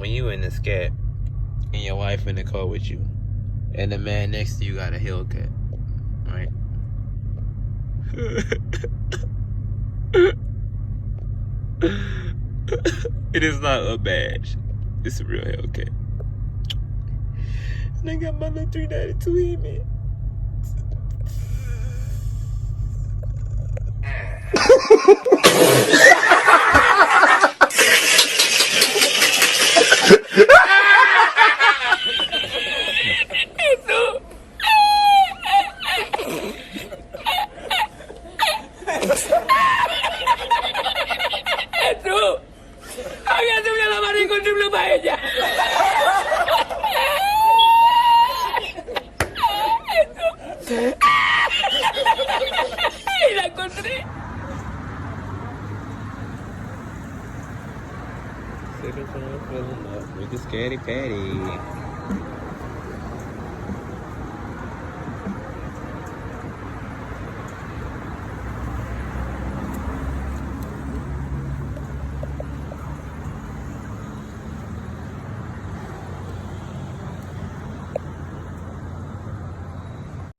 when you in the Scat and your wife in the car with you, and the man next to you got a Hellcat, right? It is not a badge. It's a real Hellcat. And I got my little 392 in me. La encontré. With the Scatty Patty.